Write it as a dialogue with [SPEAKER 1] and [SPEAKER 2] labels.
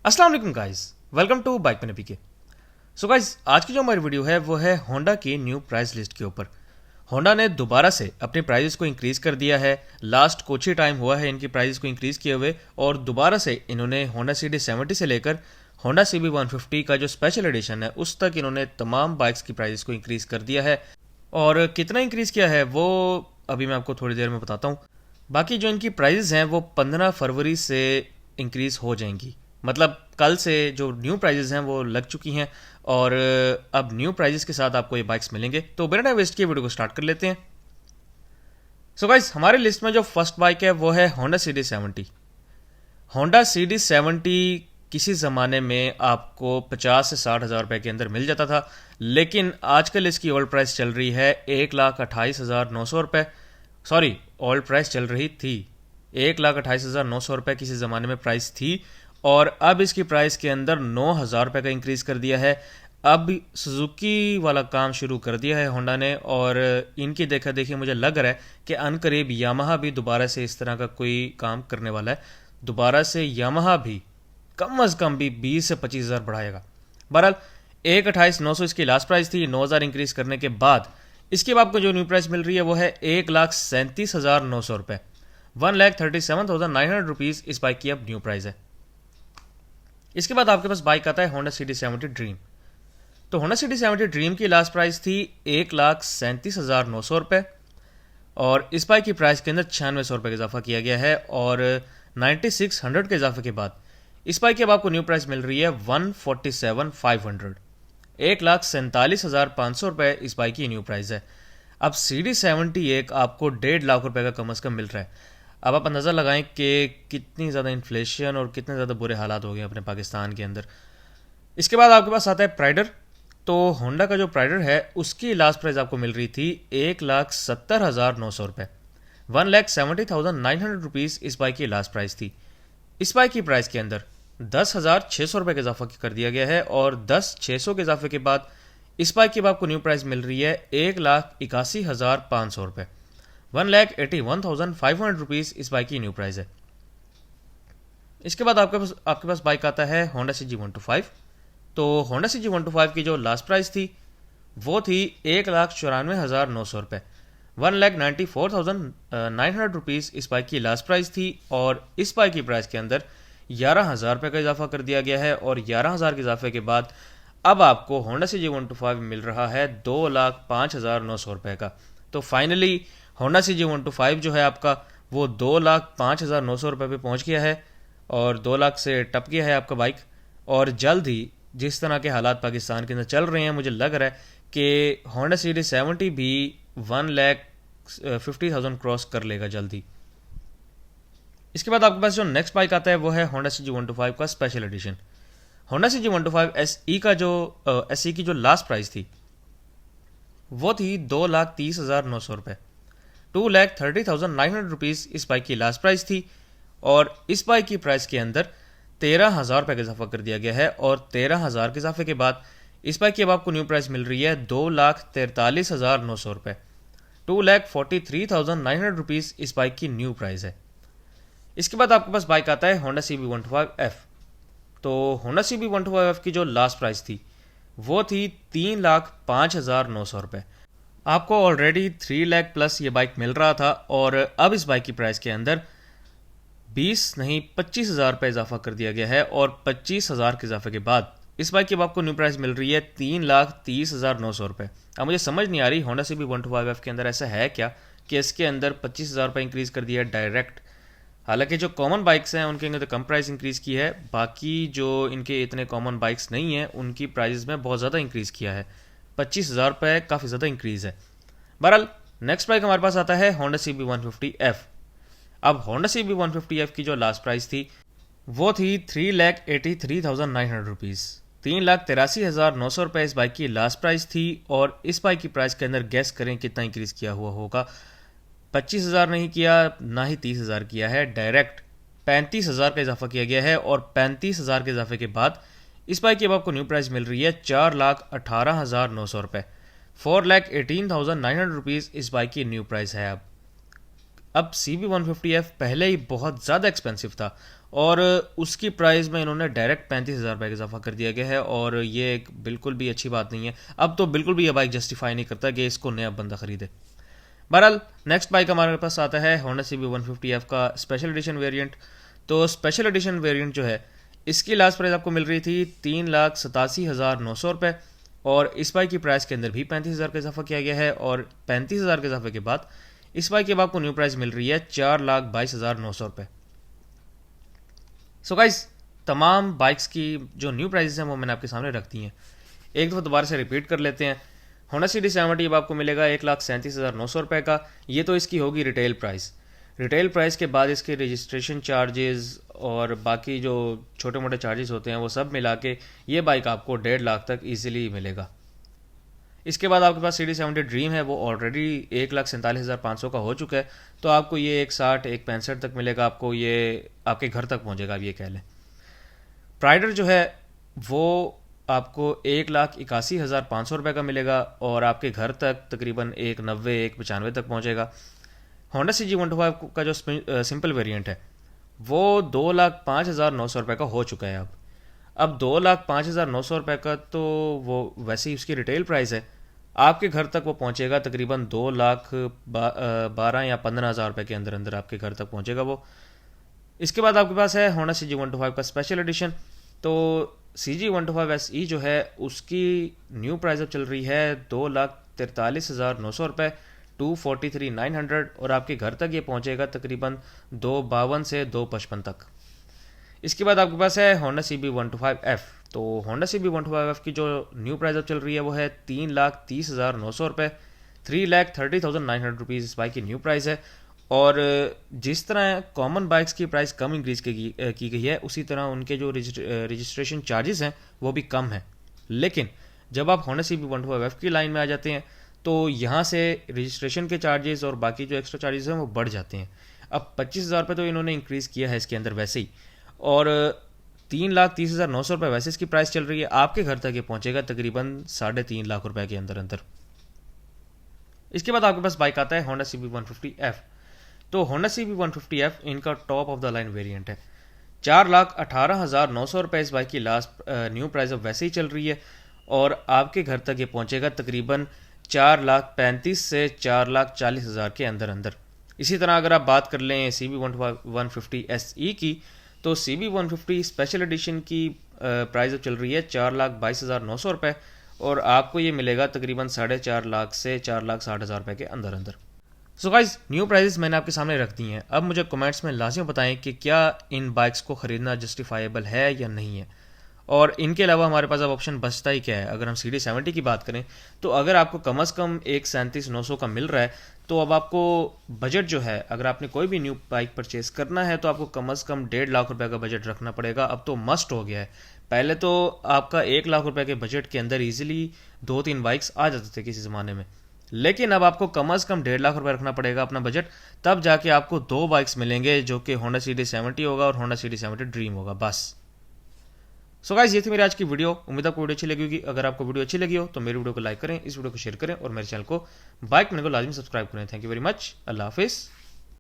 [SPEAKER 1] अस्सलाम वालेकुम guys, welcome to bike में पीके। सो गाइस, आज की जो हमारी वीडियो है वो है होंडा की न्यू प्राइस लिस्ट के ऊपर। होंडा ने दोबारा से अपने प्राइजेस को इंक्रीज कर दिया है। लास्ट कुछ ही टाइम हुआ है इनकी प्राइजेस को इंक्रीज किए हुए, और दोबारा से इन्होंने होंडा CD70 से लेकर होंडा CB150 का जो स्पेशल एडिशन है उस तक इन्होंने तमाम बाइक्स की प्राइजेस को इंक्रीज कर दिया है। और कितना इंक्रीज किया है वो अभी मैं आपको थोड़ी देर में बताता हूँ। बाकी जो इनकी प्राइजेस हैं वो 15 फरवरी से इंक्रीज हो जाएंगी। मतलब कल से जो न्यू प्राइजेस हैं वो लग चुकी हैं, और अब न्यू प्राइजेस के साथ आपको ये बाइक्स मिलेंगे। तो बिना टाइम वेस्ट किए वीडियो को स्टार्ट कर लेते हैं। सो गाइस, हमारे लिस्ट में जो फर्स्ट बाइक है वो है होंडा CD70। होंडा CD70 किसी ज़माने में आपको 50 से 60 हज़ार रुपये के अंदर मिल जाता था, लेकिन आजकल इसकी ओल्ड प्राइस चल रही है 1,28,900 रुपये। सॉरी, ओल्ड प्राइस चल रही थी 1,28,900 रुपये किसी ज़माने में प्राइस थी, और अब इसकी प्राइस के अंदर 9,000 रुपये का इंक्रीज़ कर दिया है। अब सुजुकी वाला काम शुरू कर दिया है होंडा ने, और इनकी देखा देखी मुझे लग रहा है कि अनकरीब यामाहा भी दोबारा से इस तरह का कोई काम करने वाला है। दोबारा से यामाहा भी कम अज़ कम भी 20 से 25 हज़ार बढ़ाएगा। बहरहाल 1,28,900 इसकी लास्ट प्राइस थी। 9,000 इंक्रीज करने के बाद इसके बाद आपको जो न्यू प्राइस मिल रही है वो है 1,37,900 रुपये। 1,37,900 इस बाइक की अब न्यू प्राइस है। इसके बाद आपके पास बाइक आता है होंडा CD70 ड्रीम। तो होंडा CD70 ड्रीम की लास्ट प्राइस थी 1,37,900 रुपये, और इस बाइक की प्राइस के अंदर 9600 रुपये का इजाफा किया गया है, और 9600 के इजाफे के बाद इस बाइक की अब आपको न्यू प्राइस मिल रही है 147,500। 1,47,500 रुपये इस बाइक की न्यू प्राइस है। अब CD70 एक आपको 1.5 लाख रुपए का कम अज़ कम मिल रहा है। अब आप अंदाज़ा लगाएं कि कितनी ज़्यादा इन्फ्लेशन और कितने ज़्यादा बुरे हालात हो गए अपने पाकिस्तान के अंदर। इसके बाद आपके पास आता है प्राइडर। तो होंडा का जो प्राइडर है उसकी लास्ट प्राइस आपको मिल रही थी 1,70,900 रुपये। 1,70,900 इस बाइक की लास्ट प्राइस थी। इस बाइक की प्राइस के अंदर 10,600 रुपये का इजाफा कर दिया गया है, और 10,600 के इजाफे के बाद इस बाइक की अब आपको न्यू प्राइस मिल रही है 1,81,500 रुपये। 1,81,500 इस बाइक की न्यू प्राइस है। इसके बाद आपके पास बाइक आता है होंडा CG125। तो होंडा CG125 की जो लास्ट प्राइस थी वो थी 1,94,900 रुपये। 1,94,900 इस बाइक की लास्ट प्राइस थी, और इस बाइक की प्राइस के अंदर 11,000 रुपये का इजाफा कर दिया गया है, और 11,000 के इजाफे के बाद अब आपको होंडा CG125 मिल रहा है 2,05,900 रुपये का। तो फाइनली होंडा CG125 जो है आपका वो 2,05,900 रुपये पे पहुंच गया है, और 2 लाख से टप गया है आपका बाइक। और जल्द ही जिस तरह के हालात पाकिस्तान के अंदर चल रहे हैं, मुझे लग रहा है कि होंडा CD70 भी 1,50,000 क्रॉस कर लेगा जल्दी। इसके बाद आपके पास जो नेक्स्ट बाइक आता है वो है होंडा CG125 का special edition. Honda CG125 SE का जो SE की जो लास्ट प्राइस थी वो थी 2,30,900 रुपये। 2,30,900 इस बाइक की लास्ट प्राइस थी, और इस बाइक की प्राइस के अंदर 13,000 रुपये का इजाफा कर दिया गया है, और 13,000 के इजाफे के बाद इस बाइक की अब आपको न्यू प्राइस मिल रही है 2,43,900 रुपये। 2,43,900 इस बाइक की न्यू प्राइस है। इसके बाद आपके पास बाइक आता है होंडा CB125F। तो होंडा CB125F की जो लास्ट प्राइस थी वो थी 3,05,900 रुपये। आपको ऑलरेडी 3 लाख प्लस ये बाइक मिल रहा था, और अब इस बाइक की प्राइस के अंदर 20 नहीं 25,000 रुपये इजाफा कर दिया गया है, और 25,000 के इजाफे के बाद इस बाइक की अब आपको न्यू प्राइस मिल रही है 3,30,900 रुपये। अब मुझे समझ नहीं आ रही होंडा CB125F के अंदर ऐसा है क्या कि इसके अंदर 25,000 रुपये इंक्रीज कर दिया डायरेक्ट। हालांकि जो कॉमन बाइक्स हैं उनके अंदर तो कम प्राइस इंक्रीज की है, बाकी जो इनके इतने कॉमन बाइक्स नहीं हैं उनकी प्राइस में बहुत ज़्यादा इंक्रीज किया है। 25,000 रुपये काफ़ी ज़्यादा इंक्रीज है। बहरहाल नेक्स्ट बाइक हमारे पास आता है होंडा CB150F। अब होंडा CB150F की जो लास्ट प्राइस थी वो थी 3,83,900 रुपीज़। 3,83,900 इस बाइक की लास्ट प्राइस थी, और इस बाइक की प्राइस के अंदर गैस करें कितना इंक्रीज किया हुआ होगा। 25,000 नहीं किया, ना ही 30,000 किया है, डायरेक्ट 35,000 का इजाफा किया गया है, और 35,000 के इजाफे के बाद इस बाइक की अब आपको न्यू प्राइस मिल रही है 4,18,900 रुपये। 4,18,900 इस बाइक की न्यू प्राइस है अब। अब CB150F पहले ही बहुत ज़्यादा एक्सपेंसिव था और उसकी प्राइस में इन्होंने डायरेक्ट 35,000 रुपये का इजाफा कर दिया गया है और ये एक बिल्कुल भी अच्छी बात नहीं है। अब तो बिल्कुल भी ये बाइक जस्टिफाई नहीं करता कि इसको नया बंदा खरीदे। बहरहाल नेक्स्ट बाइक हमारे पास आता है होंडा CB150F का स्पेशल एडिशन वेरिएंट। तो स्पेशल एडिशन वेरिएंट जो है इसकी लास्ट प्राइस आपको मिल रही थी 3,87,900 रुपये और इस बाइक की प्राइस के अंदर भी 35,000 का इजाफा किया गया है और 35,000 के इजाफे के बाद इस बाइक की आपको न्यू प्राइस मिल रही है 4,22,900 रुपये। सो गाइस, तमाम बाइक्स की जो न्यू प्राइसेस हैं वो मैंने आपके सामने रख दी हैं। एक दफ़ा दोबारा से रिपीट कर लेते हैं। होंडा CD70 अब आपको मिलेगा 1,37,900 रुपये का। ये तो इसकी होगी रिटेल प्राइस। रिटेल प्राइस के बाद इसके रजिस्ट्रेशन चार्जेस और बाकी जो छोटे मोटे चार्जेस होते हैं वो सब मिला के ये बाइक आपको 1.5 लाख तक ईजिली मिलेगा। इसके बाद आपके पास CD70 ड्रीम है, वो ऑलरेडी 1,47,500 का हो चुका है, तो आपको ये 1,60 1,65 तक मिलेगा। आपको ये आपके घर तक पहुंचेगा, अब ये कह लें। प्राइडर जो है वो आपको 1,81,500 रुपये का मिलेगा और आपके घर तक तकरीबन 1,90 1,95 तक पहुंचेगा। होंडा CG125 का जो सिंपल वेरिएंट है वो 2,05,900 रुपये का हो चुका है। अब 2,05,900 रुपये का तो वो वैसे ही उसकी रिटेल प्राइस है। आपके घर तक वो पहुंचेगा तकरीबन 2,12,000 या 15,000 रुपये के अंदर अंदर आपके घर तक पहुंचेगा वो। इसके बाद आपके पास है होंडा CG125 का स्पेशल एडिशन। तो CG125 SE जो है उसकी न्यू प्राइस अब चल रही है 2,43,900 रुपये, 2,43,900 और आपके घर तक ये पहुंचेगा तकरीबन 2,52 से 2,55 तक। इसके बाद आपके पास है होंडा CB125F। तो होंडा CB125F की जो न्यू प्राइस अब चल रही है वो है 3,30,900 रुपये, 3,30,900 रुपीज़ इस बाइक की न्यू प्राइस है। और जिस तरह कॉमन बाइक्स की प्राइस कम इंक्रीज की गई है उसी तरह उनके जो रजिस्ट्रेशन चार्जेस हैं वो भी कम है। लेकिन जब आप होंडा CB125F की लाइन में आ जाते हैं तो यहाँ से रजिस्ट्रेशन के चार्जेस और बाकी जो एक्स्ट्रा चार्जेस हैं वो बढ़ जाते हैं। अब 25,000 रुपये तो इन्होंने इंक्रीज़ किया है इसके अंदर वैसे ही, और 3,30,900 रुपये वैसे इसकी प्राइस चल रही है। आपके घर तक ये पहुंचेगा तकरीबन 3.5 लाख रुपए के अंदर अंदर। इसके बाद आपके पास बाइक आता है होंडा CB150F। तो होंडा CB150F इनका top of the line variant है। 4,18,900 रुपये इस बाइक की लास्ट न्यू प्राइस अब वैसे ही चल रही है और आपके घर तक ये पहुंचेगा तकरीबन 4,35,000 से 4,40,000 के अंदर अंदर। इसी तरह अगर आप बात कर लें CB150 SE की, तो CB150 स्पेशल एडिशन की प्राइस अब चल रही है 4,22,900 रुपये और आपको ये मिलेगा तकरीबन 4.5 लाख से 4,60,000 रुपये के अंदर अंदर। सो गाइस, न्यू प्राइसेस मैंने आपके सामने रख दी हैं। अब मुझे कमेंट्स में लाजिम बताएं कि क्या इन बाइक्स को ख़रीदना जस्टिफाइबल है या नहीं है, और इनके अलावा हमारे पास अब ऑप्शन बचता ही क्या है। अगर हम CD70 की बात करें तो अगर आपको कम से कम 1,37,900 का मिल रहा है तो अब आपको बजट जो है, अगर आपने कोई भी न्यू बाइक परचेज करना है तो आपको कम से कम 1.5 लाख रुपए का बजट रखना पड़ेगा। अब तो मस्ट हो गया है। पहले तो आपका 1 लाख रुपए के बजट के अंदर इजीली 2-3 बाइक्स आ जाते थे किसी ज़माने में, लेकिन अब आपको कम से कम 1.5 लाख रुपए रखना पड़ेगा अपना बजट, तब जाके आपको 2 बाइक्स मिलेंगे जो कि होंडा CD70 होगा और होंडा CD70 ड्रीम होगा बस। सो गाइस, ये थी मेरी आज की वीडियो। उम्मीद आपको वीडियो अच्छी लगी होगी। अगर आपको वीडियो अच्छी लगी हो तो मेरी वीडियो को लाइक करें, इस वीडियो को शेयर करें और मेरे चैनल को बाइक मैन को लाजमी सब्सक्राइब करें। Thank you very much. अल्लाह हाफिज़।